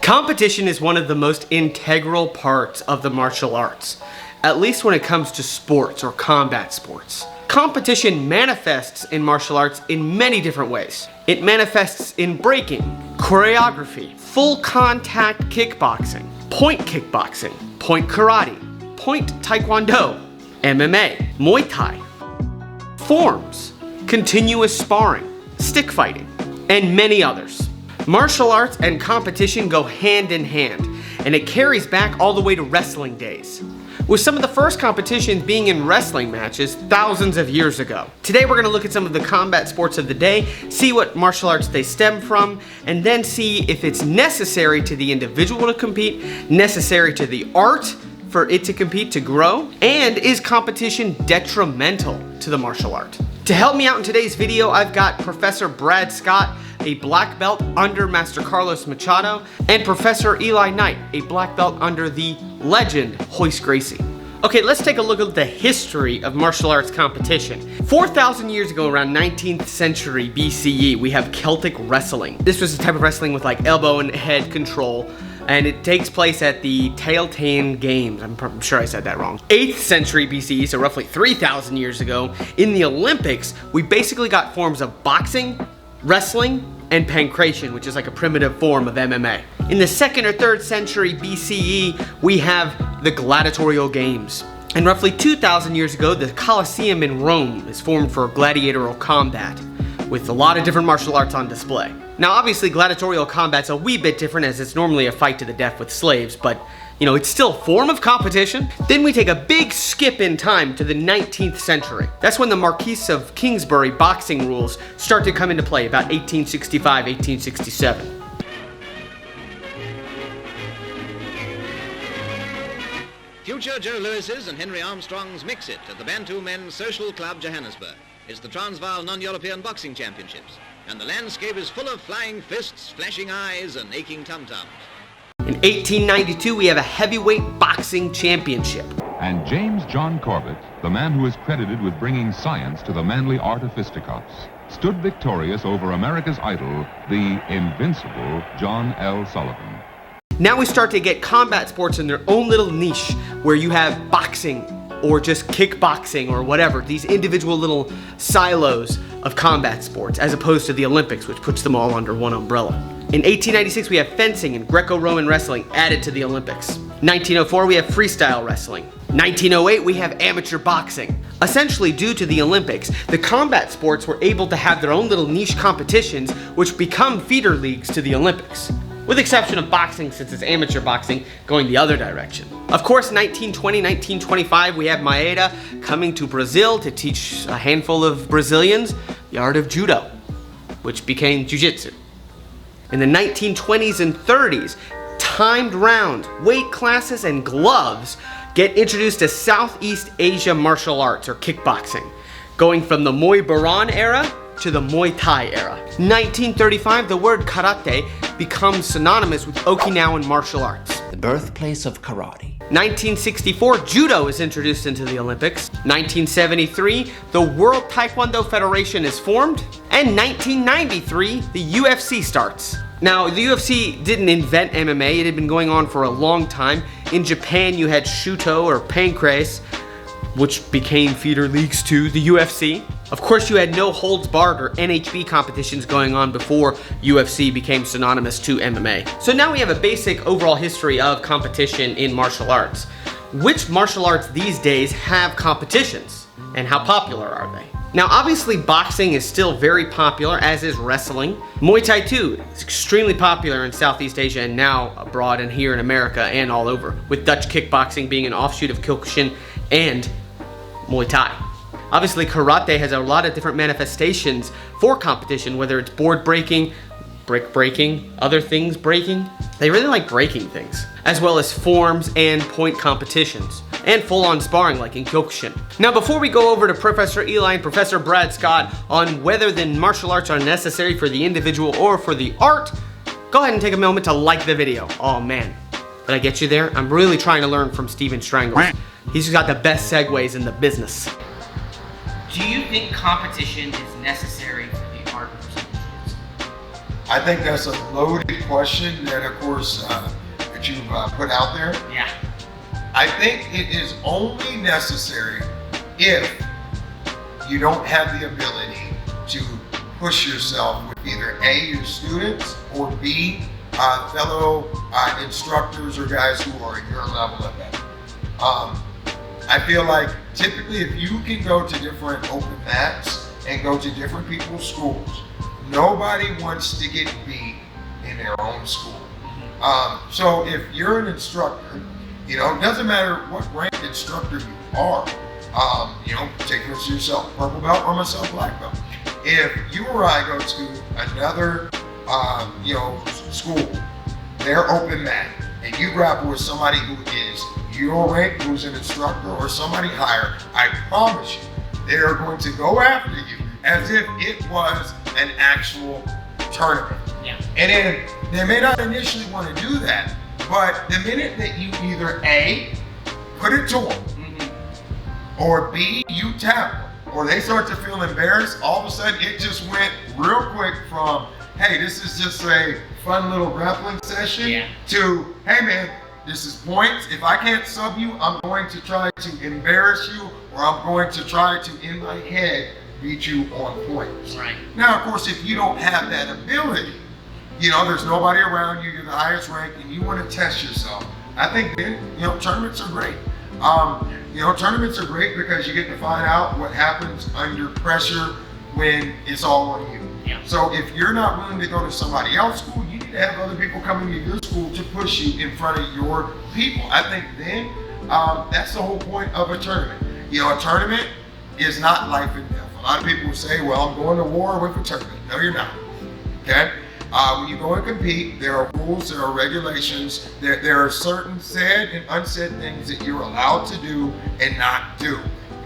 Competition is one of the most integral parts of the martial arts, at least when it comes to sports or combat sports. Competition manifests in martial arts in many different ways. It manifests in breaking, choreography, full contact kickboxing, point karate, point taekwondo, MMA, Muay Thai, forms, continuous sparring, stick fighting, and many others. Martial arts and competition go hand in hand, and it carries back all the way to wrestling days, with some of the first competitions being in wrestling matches thousands of years ago. Today we're going to look at some of the combat sports of the day, see what martial arts they stem from, and then see if it's necessary to the individual to compete, necessary to the art for it to compete, to grow, and is competition detrimental to the martial art. To help me out in today's video, I've got Professor Brad Scott, a black belt under Master Carlos Machado, and Professor Eli Knight, a black belt under the legend Royce Gracie. Okay, let's take a look at the history of martial arts competition. 4,000 years ago, around 19th century BCE, we have Celtic wrestling. This was a type of wrestling with like elbow and head control, and it takes place at the Tailteann Games. I'm sure I said that wrong. 8th century BCE, so roughly 3,000 years ago, in the Olympics, we basically got forms of boxing, wrestling, and pankration, which is like a primitive form of MMA. In the 2nd or 3rd century BCE, we have the gladiatorial games. And roughly 2,000 years ago, the Colosseum in Rome is formed for gladiatorial combat, with a lot of different martial arts on display. Now obviously gladiatorial combat's a wee bit different, as it's normally a fight to the death with slaves, but you know, it's still a form of competition. Then we take a big skip in time to the 19th century. That's when the Marquis of Kingsbury boxing rules start to come into play, about 1865, 1867. Future Joe Lewis's and Henry Armstrong's Mix It at the Bantu Men's Social Club, Johannesburg. It's the Transvaal Non-European Boxing Championships, and the landscape is full of flying fists, flashing eyes, and aching tum-tums. In 1892, we have a heavyweight boxing championship. And James John Corbett, the man who is credited with bringing science to the manly art of fisticuffs, stood victorious over America's idol, the invincible John L. Sullivan. Now we start to get combat sports in their own little niche, where you have boxing or just kickboxing or whatever, these individual little silos of combat sports, as opposed to the Olympics, which puts them all under one umbrella. In 1896, we have fencing and Greco-Roman wrestling added to the Olympics. 1904, we have freestyle wrestling. 1908, we have amateur boxing. Essentially, due to the Olympics, the combat sports were able to have their own little niche competitions, which become feeder leagues to the Olympics, with the exception of boxing, since it's amateur boxing going the other direction. Of course, 1920, 1925, we have Maeda coming to Brazil to teach a handful of Brazilians the art of judo, which became jiu-jitsu. In the 1920s and 30s, timed rounds, weight classes, and gloves get introduced to Southeast Asia martial arts, or kickboxing, going from the Muay Boran era to the Muay Thai era. 1935, the word karate becomes synonymous with Okinawan martial arts, the birthplace of karate. 1964, judo is introduced into the Olympics. 1973, the World Taekwondo Federation is formed. And 1993, the UFC starts. Now, the UFC didn't invent MMA, it had been going on for a long time. In Japan, you had Shuto or Pancrase, which became feeder leagues to the UFC. Of course, you had no holds barred or NHB competitions going on before UFC became synonymous to MMA. So now we have a basic overall history of competition in martial arts. Which martial arts these days have competitions, and how popular are they? Now, obviously, boxing is still very popular, as is wrestling. Muay Thai too is extremely popular in Southeast Asia and now abroad and here in America and all over, with Dutch kickboxing being an offshoot of Kyokushin and Muay Thai. Obviously, karate has a lot of different manifestations for competition, whether it's board breaking, brick breaking, other things breaking. They really like breaking things, as well as forms and point competitions, and full-on sparring like in Kyokushin. Now, before we go over to Professor Eli and Professor Brad Scott on whether the martial arts are necessary for the individual or for the art, go ahead and take a moment to like the video. Oh man, did I get you there? I'm really trying to learn from Steven Strangles. He's got the best segues in the business. Do you think competition is necessary for the art of martial arts? I think that's a loaded question that, of course, that you've put out there. Yeah. I think it is only necessary if you don't have the ability to push yourself with either A, your students, or B, fellow instructors or guys who are at your level of that. I feel like typically if you can go to different open mats and go to different people's schools, nobody wants to get beat in their own school. So if you're an instructor, it doesn't matter what ranked instructor you are, take for instance yourself, purple belt or myself, black belt. If you or I go to another, school, their open mat, and you grapple with somebody who is your rank, who's an instructor, or somebody higher, I promise you, they are going to go after you as if it was an actual tournament. Yeah. And then they may not initially want to do that, but the minute that you either A, put it to them, or B, you tap them, or they start to feel embarrassed, all of a sudden it just went real quick from, hey, this is just a fun little grappling session, to, hey man, this is points. If I can't sub you, I'm going to try to embarrass you, or I'm going to try to, in my head, beat you on points. Right. Now, of course, if you don't have that ability, there's nobody around you, you're the highest rank, and you want to test yourself, I think then, tournaments are great. Tournaments are great because you get to find out what happens under pressure when it's all on you. Yeah. So if you're not willing to go to somebody else's school, you need to have other people coming to your school to push you in front of your people. I think then that's the whole point of a tournament. A tournament is not life and death. A lot of people say, well, I'm going to war with a tournament. No, you're not. Okay? When you go and compete, there are rules, there are regulations, there are certain said and unsaid things that you're allowed to do and not do.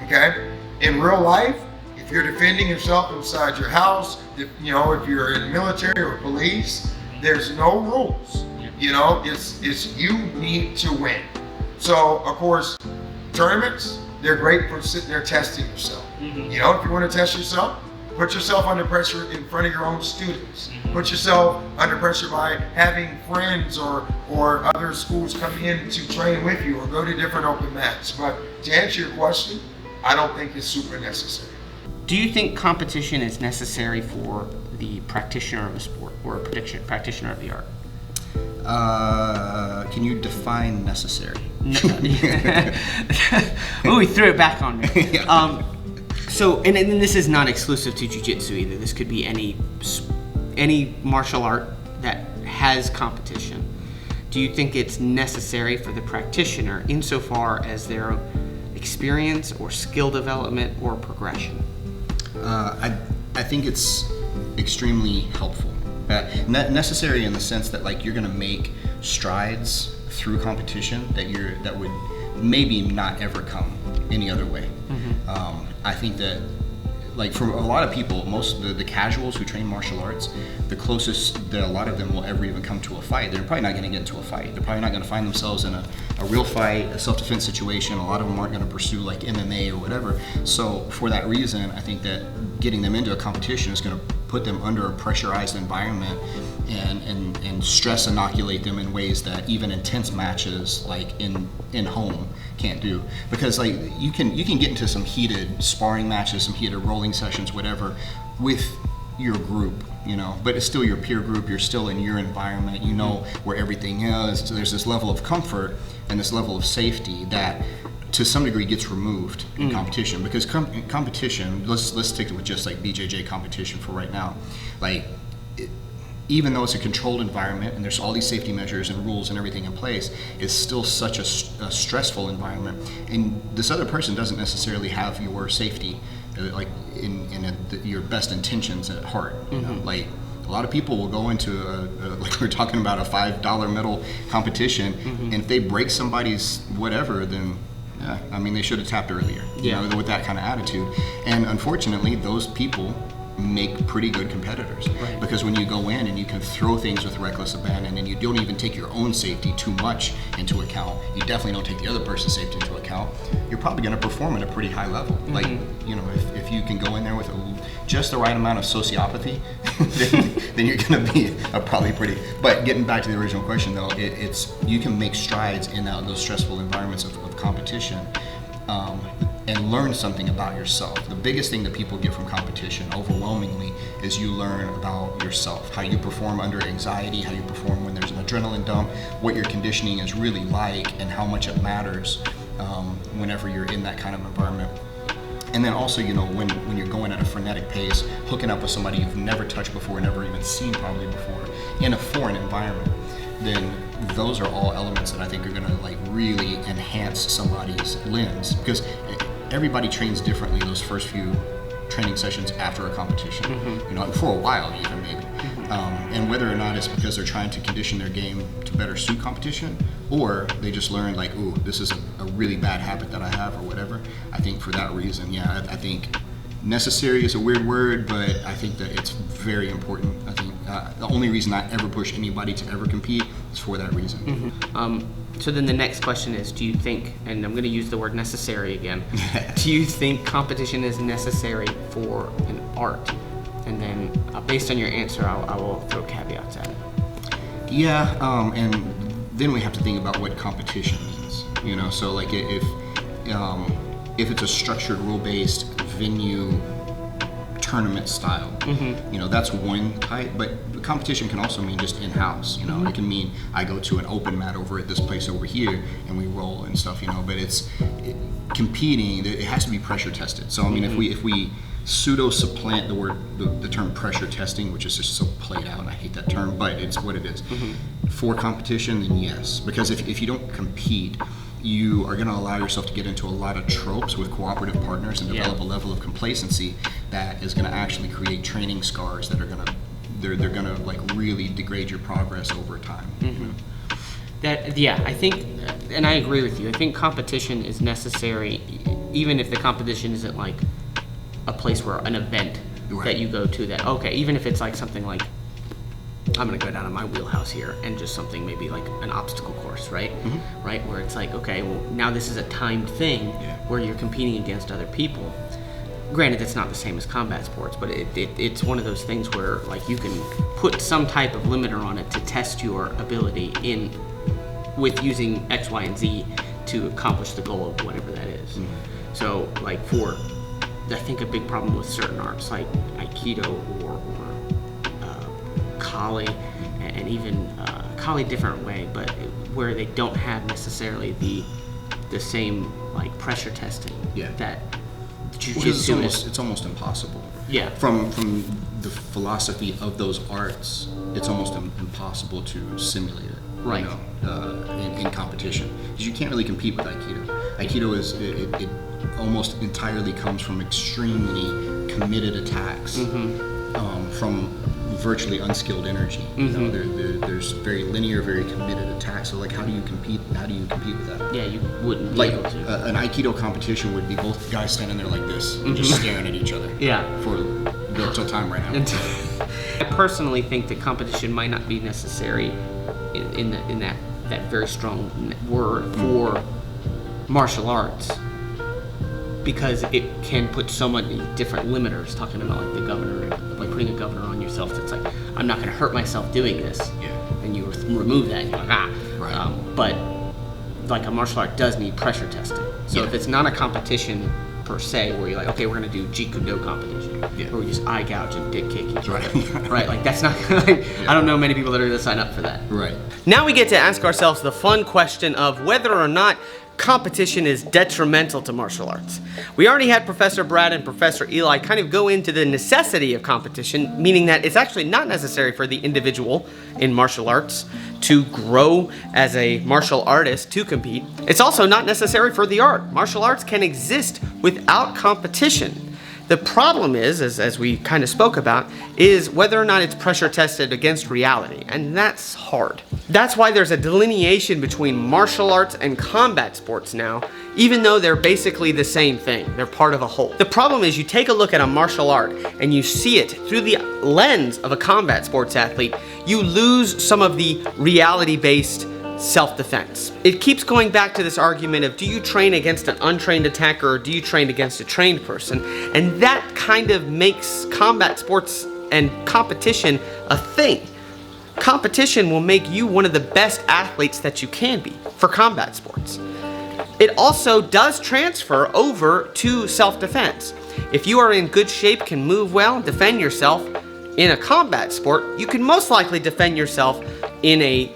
Okay? In real life, if you're defending yourself inside your house, if you're in military or police, there's no rules. It's you need to win. So, of course, tournaments, they're great for sitting there testing yourself. If you want to test yourself, put yourself under pressure in front of your own students. Put yourself under pressure by having friends or other schools come in to train with you or go to different open mats. But to answer your question, I don't think it's super necessary. Do you think competition is necessary for the practitioner of a sport or a practitioner of the art? Can you define necessary? Oh, he threw it back on me. Yeah. So, and this is not exclusive to jiu-jitsu either. This could be any martial art that has competition. Do you think it's necessary for the practitioner insofar as their experience or skill development or progression? I think it's extremely helpful. Necessary in the sense that you're going to make strides through competition that would maybe not ever come any other way. I think that for a lot of people, most of the casuals who train martial arts, the closest that a lot of them will ever even come to a fight, they're probably not going to get into a fight. They're probably not going to find themselves in a real fight, a self-defense situation. A lot of them aren't going to pursue MMA or whatever. So for that reason, I think that getting them into a competition is going to put them under a pressurized environment and stress inoculate them in ways that even intense matches in home can't do. Because you can get into some heated sparring matches, some heated rolling sessions, whatever, with your group, but it's still your peer group, you're still in your environment, where everything is. So there's this level of comfort and this level of safety that to some degree gets removed in competition, because competition, let's stick with just BJJ competition for right now. Even though it's a controlled environment and there's all these safety measures and rules and everything in place, it's still such a stressful environment. And this other person doesn't necessarily have your safety, your best intentions at heart. A lot of people will go into we're talking about a $5 medal competition, and if they break somebody's whatever, then they should have tapped earlier. With that kind of attitude. And unfortunately, those people make pretty good competitors, because when you go in and you can throw things with reckless abandon and you don't even take your own safety too much into account, you definitely don't take the other person's safety into account, you're probably going to perform at a pretty high level. If you can go in there with just the right amount of sociopathy then you're going to be probably pretty. But getting back to the original question, though, it's you can make strides in those stressful environments of competition, and learn something about yourself. The biggest thing that people get from competition, overwhelmingly, is you learn about yourself, how you perform under anxiety, how you perform when there's an adrenaline dump, what your conditioning is really like, and how much it matters whenever you're in that kind of environment. And then also, when you're going at a frenetic pace, hooking up with somebody you've never touched before, never even seen probably before, in a foreign environment, then those are all elements that I think are going to really enhance somebody's lens, because everybody trains differently those first few training sessions after a competition, for a while even maybe. And whether or not it's because they're trying to condition their game to better suit competition, or they just learn ooh, this is a really bad habit that I have or whatever. I think for that reason, I think necessary is a weird word, but I think that it's very important. I think the only reason I ever push anybody to ever compete is for that reason. So then the next question is, do you think, and I'm going to use the word necessary again, do you think competition is necessary for an art? And then based on your answer, I will throw caveats at it. Yeah, and then we have to think about what competition means. So if it's a structured, rule-based venue tournament style, that's one type. But competition can also mean just in-house. It can mean I go to an open mat over at this place over here and we roll and stuff. But competing. It has to be pressure tested. So if we pseudo supplant the term pressure testing, which is just so played out, and I hate that term, but it's what it is. For competition, then yes, because if you don't compete, you are going to allow yourself to get into a lot of tropes with cooperative partners and develop a level of complacency that is going to actually create training scars that are going to they're going to really degrade your progress over time. I think, and I agree with you. I think competition is necessary, even if the competition isn't a place where an event that you go to that, even if it's something like, I'm going to go down in my wheelhouse here and just something maybe like an obstacle course, right? Right, where it's now this is a timed thing where you're competing against other people. Granted, it's not the same as combat sports, but it's one of those things where you can put some type of limiter on it to test your ability with using X, Y, and Z to accomplish the goal of whatever that is. So for I think a big problem with certain arts like Aikido or Kali, and even Kali different way, but where they don't have necessarily the same pressure testing that Jiu-jitsu is. It's almost impossible. Yeah. From the philosophy of those arts, it's almost impossible to simulate it. Right. In competition, because you can't really compete with Aikido. Aikido it almost entirely comes from extremely committed attacks from virtually unskilled energy. There's very linear, very committed attacks. So how do you compete? How do you compete with that? Yeah, you wouldn't be able to. An Aikido competition would be both guys standing there like this, just staring at each other. Yeah. For till time ran out. I personally think that competition might not be necessary in that very strong word for martial arts, because it can put so many different limiters, talking about the governor, putting a governor on yourself that's I'm not going to hurt myself doing this, and you remove that, and you're Right. But a martial art does need pressure testing. So if it's not a competition per se, where you're okay, we're going to do Jeet Kune Do competition, where we just eye gouge and dick kick each other, right? That's not. I don't know many people that are going to sign up for that. Right. Now we get to ask ourselves the fun question of whether or not competition is detrimental to martial arts. We already had Professor Brad and Professor Eli kind of go into the necessity of competition, meaning that it's actually not necessary for the individual in martial arts to grow as a martial artist to compete. It's also not necessary for the art. Martial arts can exist without competition. The problem is, as we kind of spoke about, is whether or not it's pressure tested against reality, and that's hard. That's why there's a delineation between martial arts and combat sports now, even though they're basically the same thing. They're part of a whole. The problem is you take a look at a martial art and you see it through the lens of a combat sports athlete, you lose some of the reality-based self-defense. It keeps going back to this argument of, do you train against an untrained attacker or do you train against a trained person? And that kind of makes combat sports and competition a thing. Competition will make you one of the best athletes that you can be for combat sports. It also does transfer over to self-defense. If you are in good shape, can move well, defend yourself in a combat sport, you can most likely defend yourself in a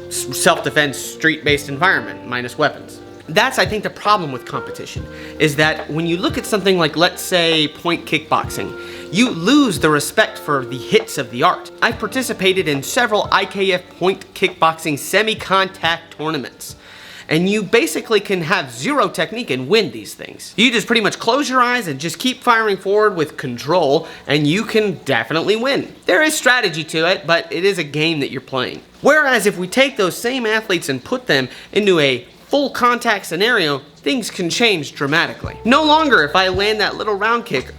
self-defense street-based environment, minus weapons. That's, I think, the problem with competition, is that when you look at something like, let's say, point kickboxing, you lose the respect for the hits of the art. I've participated in several IKF point kickboxing semi-contact tournaments, and you basically can have zero technique and win these things. You just pretty much close your eyes and just keep firing forward with control, and you can definitely win. There is strategy to it, but it is a game that you're playing. Whereas if we take those same athletes and put them into a full contact scenario, things can change dramatically. No longer, if I land that little round kick,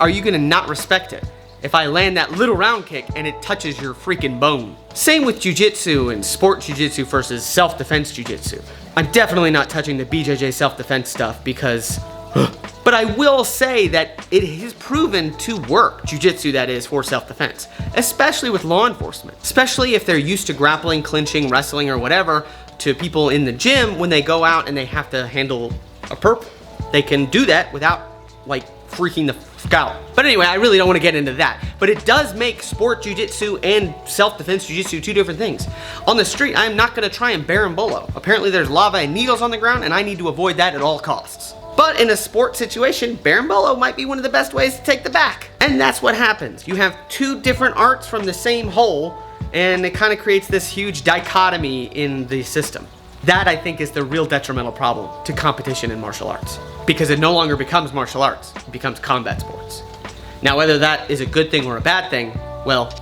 are you gonna not respect it? If I land that little round kick and it touches your freaking bone. Same with jiu-jitsu and sport jiu-jitsu versus self-defense jiu-jitsu. I'm definitely not touching the BJJ self-defense stuff because, but I will say that it has proven to work, jiu-jitsu that is, for self-defense, especially with law enforcement, especially if they're used to grappling, clinching, wrestling, or whatever, to people in the gym when they go out and they have to handle a perp. They can do that without like freaking the f out. But anyway, I really don't want to get into that. But it does make sport jiu-jitsu and self-defense jiu-jitsu two different things. On the street, I'm not going to try and berimbolo. Apparently there's lava and needles on the ground and I need to avoid that at all costs. But in a sport situation, berimbolo might be one of the best ways to take the back. And that's what happens. You have two different arts from the same hole, and it kind of creates this huge dichotomy in the system. That, I think, is the real detrimental problem to competition in martial arts, because it no longer becomes martial arts, it becomes combat sports. Now, whether that is a good thing or a bad thing, well,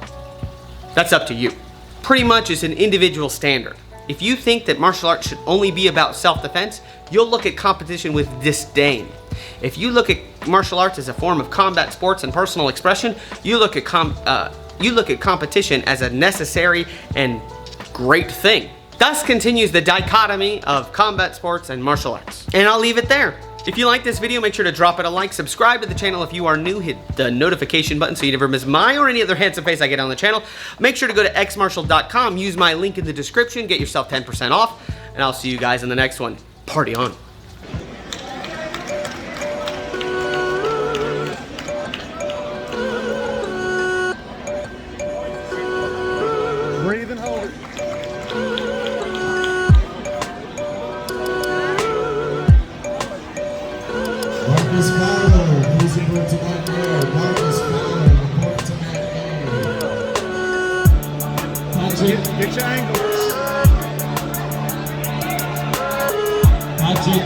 that's up to you. Pretty much it's an individual standard. If you think that martial arts should only be about self-defense, you'll look at competition with disdain. If you look at martial arts as a form of combat sports and personal expression, you look at competition as a necessary and great thing. Thus continues the dichotomy of combat sports and martial arts. And I'll leave it there. If you like this video, make sure to drop it a like, subscribe to the channel if you are new, hit the notification button so you never miss my or any other handsome face I get on the channel. Make sure to go to xmartial.com, use my link in the description, get yourself 10% off, and I'll see you guys in the next one. Party on. Breathe and hold it. Marcus Fowler, who's equal to McGill. Marcus Fowler, report to McGill. Get your angle. Patrick